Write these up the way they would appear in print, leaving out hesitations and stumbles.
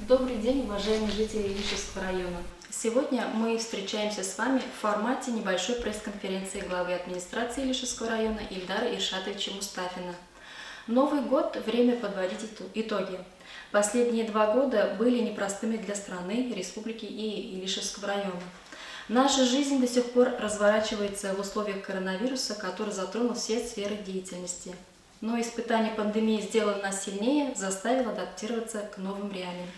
Добрый день, уважаемые жители Илишевского района. Сегодня мы встречаемся с вами в формате небольшой пресс-конференции главы администрации Илишевского района Ильдара Иршатовича Мустафина. Новый год – время подводить итоги. Последние 2 года были непростыми для страны, республики и Илишевского района. Наша жизнь до сих пор разворачивается в условиях коронавируса, который затронул все сферы деятельности. Но испытание пандемии сделало нас сильнее, заставило адаптироваться к новым реалиям.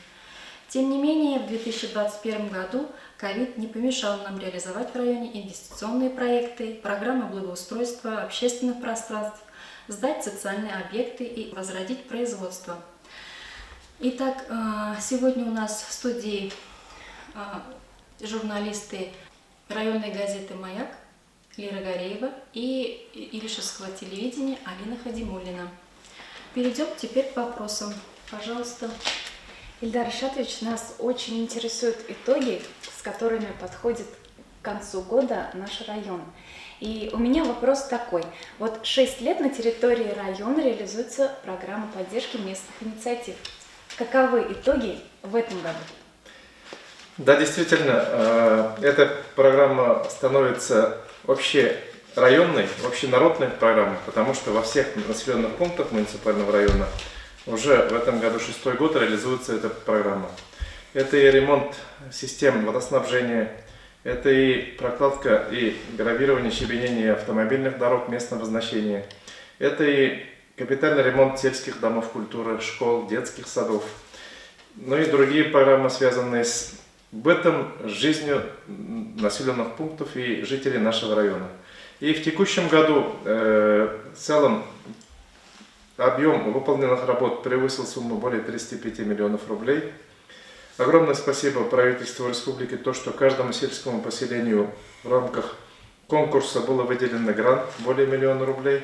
Тем не менее, в 2021 году ковид не помешал нам реализовать в районе инвестиционные проекты, программы благоустройства общественных пространств, сдать социальные объекты и возродить производство. Итак, сегодня у нас в студии журналисты районной газеты «Маяк» Лера Гореева и Илишевского телевидения Алина Хадимуллина. Перейдем теперь к вопросам. Пожалуйста. Ильдар Иршатович, нас очень интересуют итоги, с которыми подходит к концу года наш район. И у меня вопрос такой. Вот 6 лет на территории района реализуется программа поддержки местных инициатив. Каковы итоги в этом году? Да, действительно, эта программа становится общерайонной, общенародной программой, потому что во всех населенных пунктах муниципального района уже в этом году 6-й год реализуется эта программа. Это и ремонт систем водоснабжения, это и прокладка и гравирование, щебенение автомобильных дорог местного значения, это и капитальный ремонт сельских домов культуры, школ, детских садов, ну и другие программы, связанные с бытом, жизнью населенных пунктов и жителей нашего района. И в текущем году в целом объем выполненных работ превысил сумму более 35 миллионов рублей. Огромное спасибо правительству республики, то, что каждому сельскому поселению в рамках конкурса было выделено грант более 1 миллиона рублей.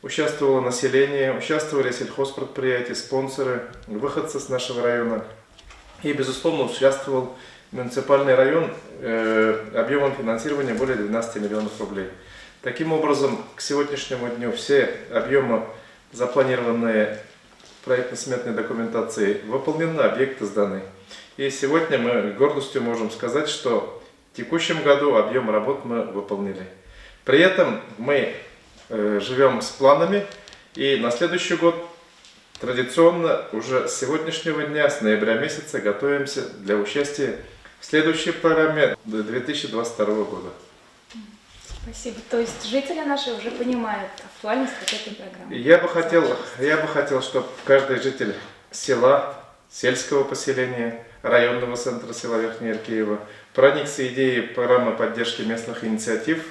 Участвовало население, участвовали сельхозпредприятия, спонсоры, выходцы с нашего района. И, безусловно, участвовал муниципальный район объемом финансирования более 12 миллионов рублей. Таким образом, к сегодняшнему дню все объемы, запланированные проектно-сметной документацией, выполнены, объекты сданы. И сегодня мы гордостью можем сказать, что в текущем году объем работ мы выполнили. При этом мы живем с планами, и на следующий год традиционно уже с сегодняшнего дня, с ноября месяца, готовимся для участия в следующей программе 2022 года. Спасибо. То есть жители наши уже понимают актуальность вот этой программы. Я бы хотел, чтобы каждый житель села, сельского поселения, районного центра села Верхняя Иркеева проникся идеей программы поддержки местных инициатив,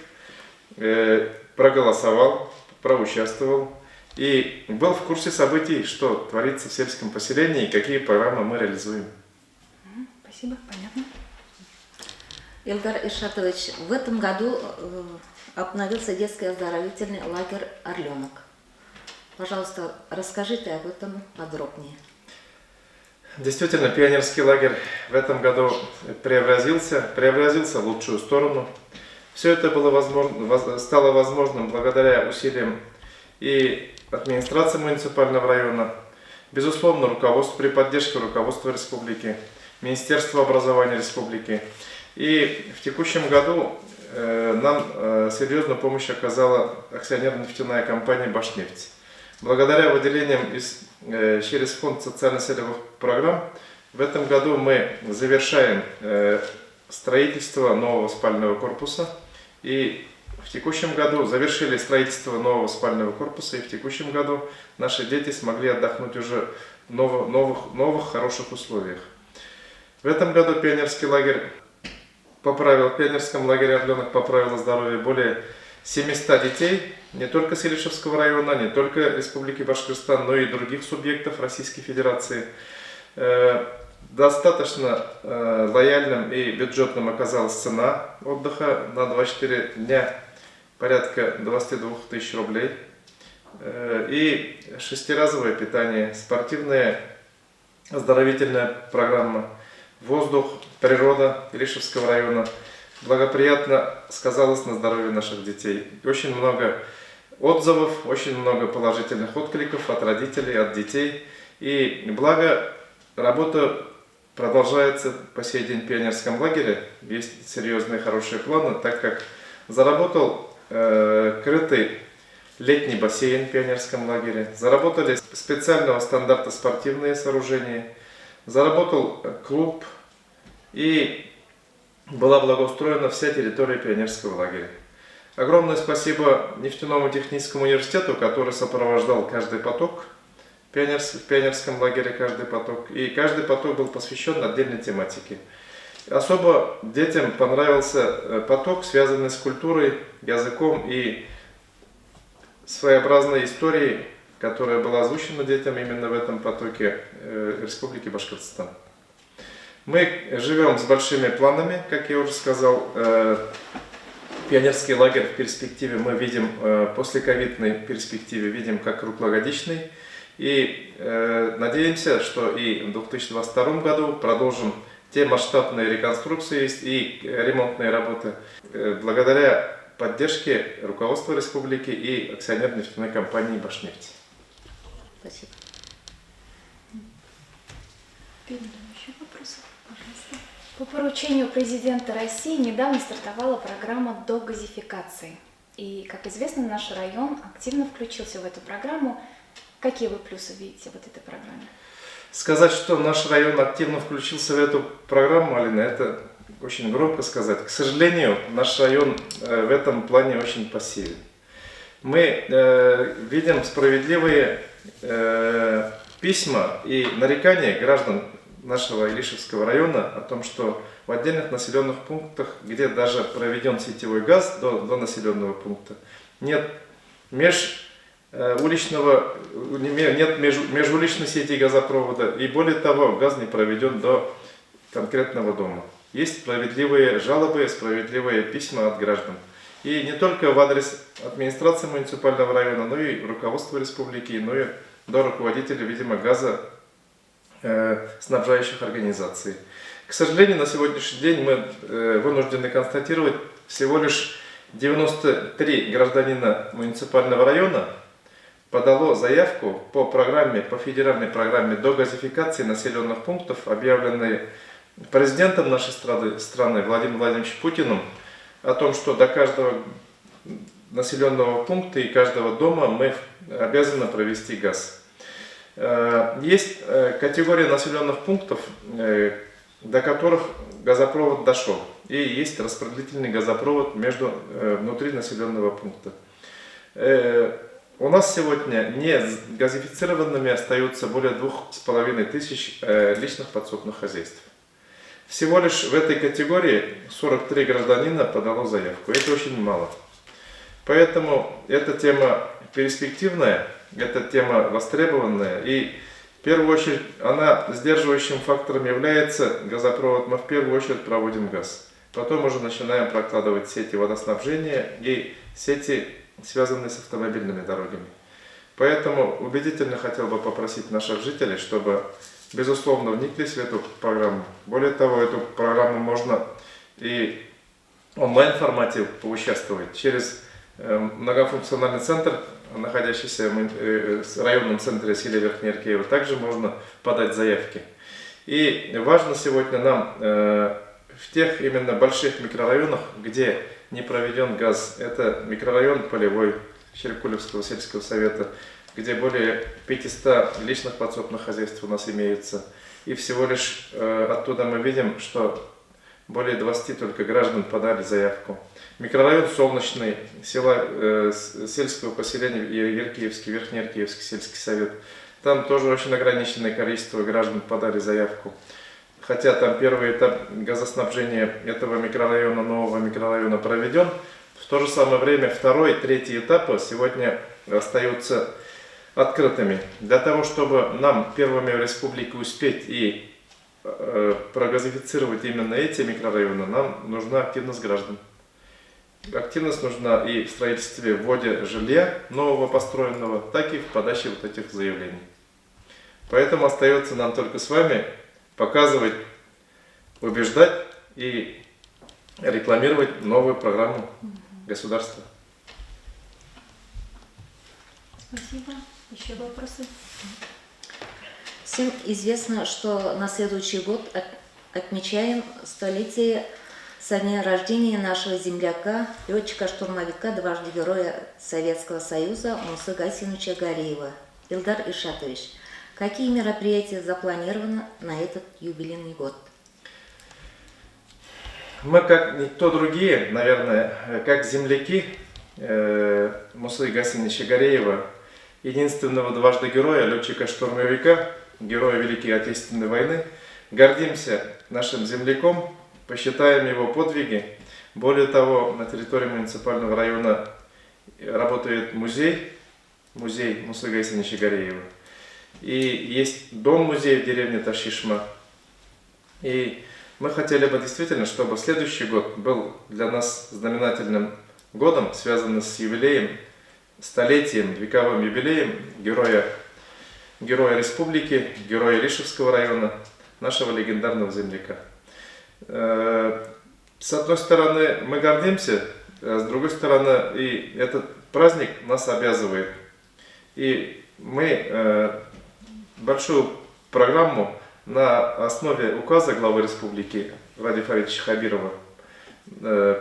проголосовал, проучаствовал и был в курсе событий, что творится в сельском поселении и какие программы мы реализуем. Спасибо, понятно. Ильдар Иршатович, в этом году обновился детский оздоровительный лагерь «Орленок». Пожалуйста, расскажите об этом подробнее. Действительно, пионерский лагерь в этом году преобразился в лучшую сторону. Все это стало возможным благодаря усилиям и администрации муниципального района, безусловно, при поддержке руководства республики, Министерства образования республики. И в текущем году нам серьезную помощь оказала акционерно-нефтяная компания «Башнефть». Благодаря выделениям через фонд социально-целевых программ в этом году мы завершаем строительство нового спального корпуса. И в текущем году завершили строительство нового спального корпуса. И в текущем году наши дети смогли отдохнуть уже в новых хороших условиях. В этом году в пионерском лагере «Орленок» поправило здоровье более 700 детей, не только с Илишевского района, не только Республики Башкортостан, но и других субъектов Российской Федерации. Достаточно лояльным и бюджетным оказалась цена отдыха на 24 дня, порядка 22 тысяч рублей. И 6-разовое питание, спортивная оздоровительная программа, воздух, природа Илишевского района благоприятно сказалось на здоровье наших детей. Очень много отзывов, очень много положительных откликов от родителей, от детей. И благо работа продолжается по сей день в пионерском лагере. Есть серьезные хорошие планы, так как заработал крытый летний бассейн в пионерском лагере, заработали специального стандарта спортивные сооружения, заработал клуб и была благоустроена вся территория пионерского лагеря. Огромное спасибо Нефтяному техническому университету, который сопровождал каждый поток в пионерском лагере, каждый поток. И каждый поток был посвящен отдельной тематике. Особо детям понравился поток, связанный с культурой, языком и своеобразной историей, которая была озвучена детям именно в этом потоке Республики Башкортостан. Мы живем с большими планами, как я уже сказал. Пионерский лагерь в перспективе мы видим, после ковидной перспективе видим как круглогодичный. И надеемся, что и в 2022 году продолжим те масштабные реконструкции и ремонтные работы благодаря поддержке руководства республики и акционерной нефтяной компании «Башнефть». Спасибо. Еще вопросы, пожалуйста. По поручению президента России недавно стартовала программа догазификации. И, как известно, наш район активно включился в эту программу. Какие вы плюсы видите в этой программе? Сказать, что наш район активно включился в эту программу, Алина, это очень громко сказать. К сожалению, наш район в этом плане очень пассивен. Мы видим справедливые письма и нарекания граждан нашего Илишевского района о том, что в отдельных населенных пунктах, где даже проведен сетевой газ до населенного пункта, нет межуличной сети газопровода, и более того, газ не проведен до конкретного дома. Есть справедливые жалобы, справедливые письма от граждан. И не только в адрес администрации муниципального района, но и руководства республики, но и до руководителей, видимо, газоснабжающих организаций. К сожалению, на сегодняшний день мы вынуждены констатировать, всего лишь 93 гражданина муниципального района подало заявку по федеральной программе догазификации населенных пунктов, объявленной президентом нашей страны Владимиром Владимировичем Путиным, о том, что до каждого населенного пункта и каждого дома мы обязаны провести газ. Есть категория населенных пунктов, до которых газопровод дошел, и есть распределительный газопровод внутри населенного пункта. У нас сегодня не газифицированными остаются более 2500 личных подсобных хозяйств. Всего лишь в этой категории 43 гражданина подало заявку. Это очень мало. Поэтому эта тема перспективная, эта тема востребованная. И в первую очередь она сдерживающим фактором является газопровод. Мы в первую очередь проводим газ. Потом уже начинаем прокладывать сети водоснабжения и сети, связанные с автомобильными дорогами. Поэтому убедительно хотел бы попросить наших жителей, чтобы безусловно вниклись в эту программу. Более того, эту программу можно и в онлайн-формате поучаствовать через многофункциональный центр, находящийся в районном центре селе Верхнее Аркеево. Также можно подать заявки. И важно сегодня нам в тех именно больших микрорайонах, где не проведен газ, это микрорайон Полевой Щеркулевского сельского совета, где более 500 личных подсобных хозяйств у нас имеется. И всего лишь оттуда мы видим, что более 20 только граждан подали заявку. Микрорайон Солнечный, сельского поселения Яркиевский, Верхнеяркиевский сельский совет. Там тоже очень ограниченное количество граждан подали заявку. Хотя там первый этап газоснабжения этого микрорайона, нового микрорайона проведен. В то же самое время второй, третий этапы сегодня остаются открытыми. Для того, чтобы нам первыми в республике успеть и прогазифицировать именно эти микрорайоны, нам нужна активность граждан. Активность нужна и в строительстве, вводе жилья нового построенного, так и в подаче вот этих заявлений. Поэтому остается нам только с вами показывать, убеждать и рекламировать новую программу государства. Спасибо. Еще вопросы? Всем известно, что на следующий год отмечаем столетие со дня рождения нашего земляка, летчика-штурмовика, дважды Героя Советского Союза Мусы Гайсиновича Гареева. Илдар Иршатович, какие мероприятия запланированы на этот юбилейный год? Мы, как никто другие, наверное, как земляки Мусы Гайсиновича Гареева, единственного дважды героя, летчика-штурмовика, героя Великой Отечественной войны, гордимся нашим земляком, посчитаем его подвиги. Более того, на территории муниципального района работает музей Мусы Гайсиновича Гареева. И есть дом-музей в деревне Ташишма. И мы хотели бы действительно, чтобы следующий год был для нас знаменательным годом, связанным с юбилеем, столетием, вековым юбилеем героя республики, героя Ришевского района, нашего легендарного земляка. С одной стороны, мы гордимся, а с другой стороны, и этот праздник нас обязывает. И мы большую программу на основе указа главы республики Радия Фаридовича Хабирова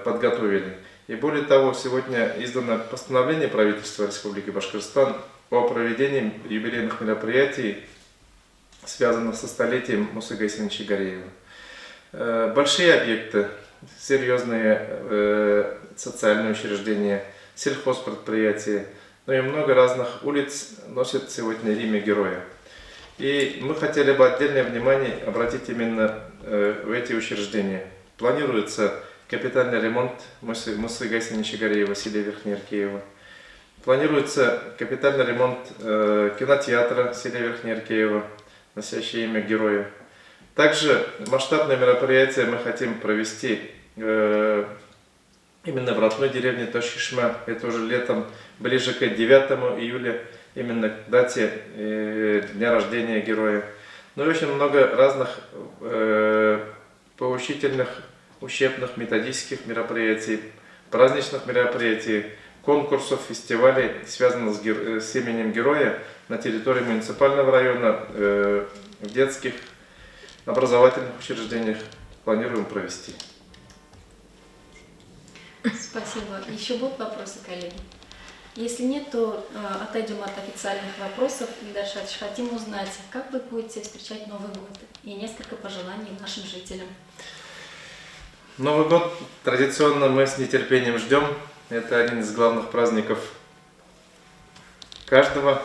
подготовили. И более того, сегодня издано постановление правительства Республики Башкортостан о проведении юбилейных мероприятий, связанных со столетием Мусы Гайсиновича Гареева. Большие объекты, серьезные социальные учреждения, сельхозпредприятия, но и много разных улиц носят сегодня имя героя. И мы хотели бы отдельное внимание обратить именно в эти учреждения. Планируется капитальный ремонт Мусы Гайсиновича Гареева, селе Верхнеаркеево. Планируется капитальный ремонт кинотеатра в селе Верхнеаркеево, носящее имя героя. Также масштабное мероприятие мы хотим провести именно в родной деревне Ташишма. Это уже летом, ближе к 9 июля, именно к дате дня рождения героя. Но и очень много разных поучительных, учебных, методических мероприятий, праздничных мероприятий, конкурсов, фестивалей, связанных с именем героя на территории муниципального района, в детских, образовательных учреждениях планируем провести. Спасибо. Еще будут вопросы, коллеги? Если нет, то отойдем от официальных вопросов. Илдар Иршатович, хотим узнать, как вы будете встречать Новый год и несколько пожеланий нашим жителям. Новый год традиционно мы с нетерпением ждем. Это один из главных праздников каждого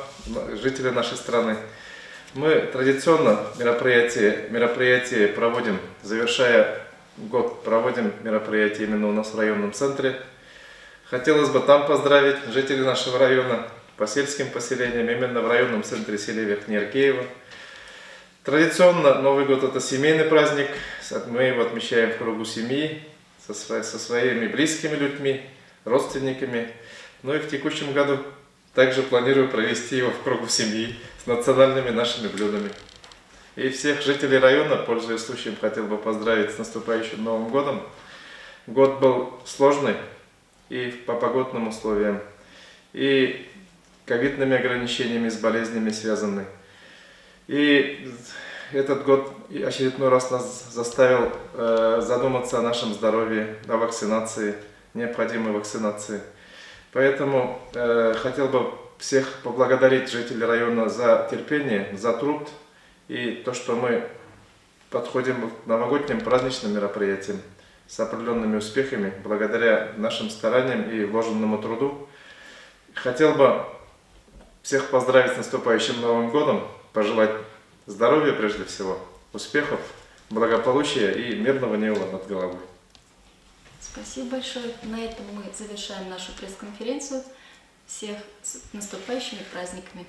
жителя нашей страны. Мы традиционно мероприятия проводим, завершая год, проводим мероприятия именно у нас в районном центре. Хотелось бы там поздравить жителей нашего района по сельским поселениям, именно в районном центре селе Верхнеаркеево. Традиционно Новый год — это семейный праздник, мы его отмечаем в кругу семьи, со своими близкими людьми, родственниками. Ну и в текущем году также планирую провести его в кругу семьи с национальными нашими блюдами. И всех жителей района, пользуясь случаем, хотел бы поздравить с наступающим Новым годом. Год был сложный и по погодным условиям, и ковидными ограничениями, с болезнями связанный. И этот год очередной раз нас заставил задуматься о нашем здоровье, о вакцинации, необходимой вакцинации. Поэтому хотел бы всех поблагодарить жителей района за терпение, за труд и то, что мы подходим к новогодним праздничным мероприятиям с определенными успехами, благодаря нашим стараниям и вложенному труду. Хотел бы всех поздравить с наступающим Новым годом, пожелать здоровья прежде всего, успехов, благополучия и мирного неба над головой. Спасибо большое. На этом мы завершаем нашу пресс-конференцию. Всех с наступающими праздниками.